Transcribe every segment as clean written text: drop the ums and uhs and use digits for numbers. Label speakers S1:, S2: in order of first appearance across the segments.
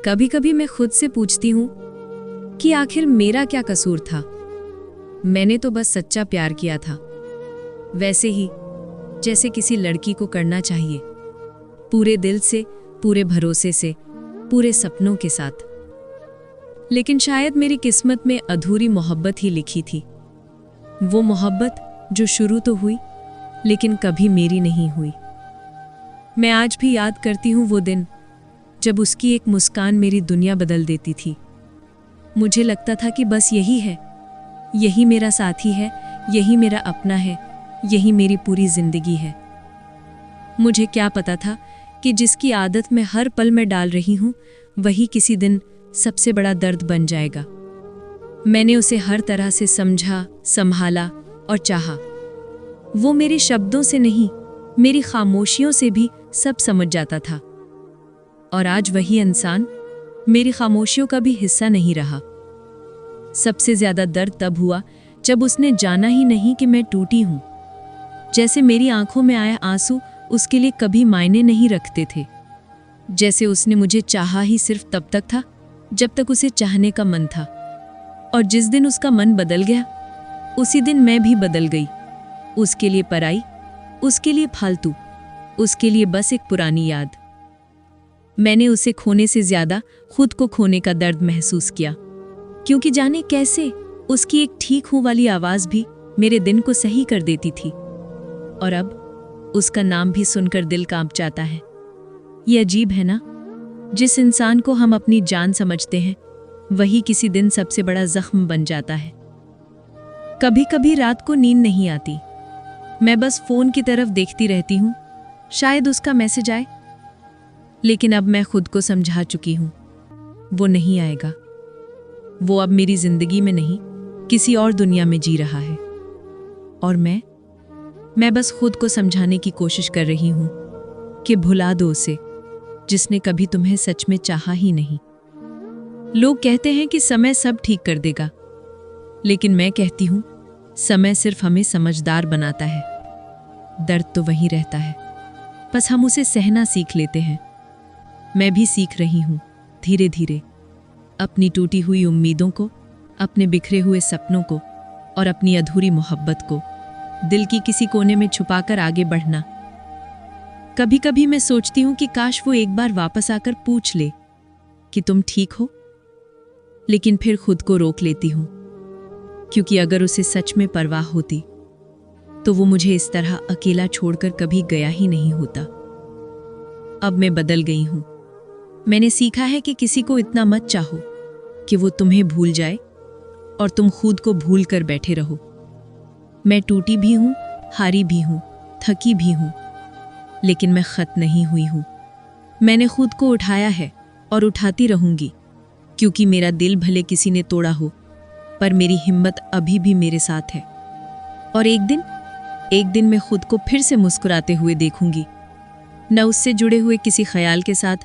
S1: कभी कभी मैं खुद से पूछती हूँ कि आखिर मेरा क्या कसूर था। मैंने तो बस सच्चा प्यार किया था, वैसे ही जैसे किसी लड़की को करना चाहिए, पूरे दिल से, पूरे भरोसे से, पूरे सपनों के साथ। लेकिन शायद मेरी किस्मत में अधूरी मोहब्बत ही लिखी थी। वो मोहब्बत जो शुरू तो हुई लेकिन कभी मेरी नहीं हुई। मैं आज भी याद करती हूँ वो दिन जब उसकी एक मुस्कान मेरी दुनिया बदल देती थी। मुझे लगता था कि बस यही है, यही मेरा साथी है, यही मेरा अपना है, यही मेरी पूरी जिंदगी है। मुझे क्या पता था कि जिसकी आदत मैं हर पल में डाल रही हूँ, वही किसी दिन सबसे बड़ा दर्द बन जाएगा। मैंने उसे हर तरह से समझा, संभाला और चाहा। वो मेरे शब्दों से नहीं, मेरी खामोशियों से भी सब समझ जाता था। और आज वही इंसान मेरी खामोशियों का भी हिस्सा नहीं रहा। सबसे ज्यादा दर्द तब हुआ जब उसने जाना ही नहीं कि मैं टूटी हूं। जैसे मेरी आंखों में आया आंसू उसके लिए कभी मायने नहीं रखते थे। जैसे उसने मुझे चाहा ही सिर्फ तब तक था जब तक उसे चाहने का मन था। और जिस दिन उसका मन बदल गया, उसी दिन मैं भी बदल गई। उसके लिए पराई, उसके लिए फालतू, उसके लिए बस एक पुरानी याद। मैंने उसे खोने से ज्यादा खुद को खोने का दर्द महसूस किया, क्योंकि जाने कैसे उसकी एक ठीक हूं वाली आवाज भी मेरे दिन को सही कर देती थी। और अब उसका नाम भी सुनकर दिल कांप जाता है। ये अजीब है ना, जिस इंसान को हम अपनी जान समझते हैं, वही किसी दिन सबसे बड़ा जख्म बन जाता है। कभी कभी रात को नींद नहीं आती, मैं बस फोन की तरफ देखती रहती हूँ, शायद उसका मैसेज आए। लेकिन अब मैं खुद को समझा चुकी हूँ, वो नहीं आएगा। वो अब मेरी जिंदगी में नहीं, किसी और दुनिया में जी रहा है। और मैं बस खुद को समझाने की कोशिश कर रही हूँ कि भुला दो उसे, जिसने कभी तुम्हें सच में चाहा ही नहीं। लोग कहते हैं कि समय सब ठीक कर देगा, लेकिन मैं कहती हूँ समय सिर्फ हमें समझदार बनाता है। दर्द तो वहीं रहता है, बस हम उसे सहना सीख लेते हैं। मैं भी सीख रही हूँ धीरे धीरे, अपनी टूटी हुई उम्मीदों को, अपने बिखरे हुए सपनों को और अपनी अधूरी मोहब्बत को दिल की किसी कोने में छुपाकर आगे बढ़ना। कभी कभी मैं सोचती हूँ कि काश वो एक बार वापस आकर पूछ ले कि तुम ठीक हो, लेकिन फिर खुद को रोक लेती हूँ, क्योंकि अगर उसे सच में परवाह होती तो वो मुझे इस तरह अकेला छोड़कर कभी गया ही नहीं होता। अब मैं बदल गई हूँ। मैंने सीखा है कि किसी को इतना मत चाहो कि वो तुम्हें भूल जाए और तुम खुद को भूल कर बैठे रहो। मैं टूटी भी हूँ, हारी भी हूँ, थकी भी हूँ, लेकिन मैं खत्म नहीं हुई हूँ। मैंने खुद को उठाया है और उठाती रहूंगी, क्योंकि मेरा दिल भले किसी ने तोड़ा हो, पर मेरी हिम्मत अभी भी मेरे साथ है। और एक दिन मैं खुद को फिर से मुस्कुराते हुए देखूंगी, न उससे जुड़े हुए किसी ख्याल के साथ,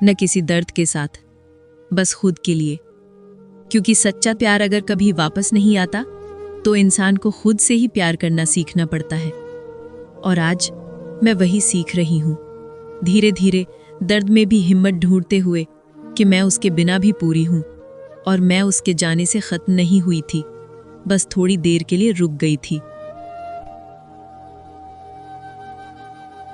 S1: न किसी दर्द के साथ, बस खुद के लिए। क्योंकि सच्चा प्यार अगर कभी वापस नहीं आता, तो इंसान को खुद से ही प्यार करना सीखना पड़ता है। और आज मैं वही सीख रही हूँ, धीरे धीरे, दर्द में भी हिम्मत ढूंढते हुए कि मैं उसके बिना भी पूरी हूँ, और मैं उसके जाने से खत्म नहीं हुई थी, बस थोड़ी देर के लिए रुक गई थी।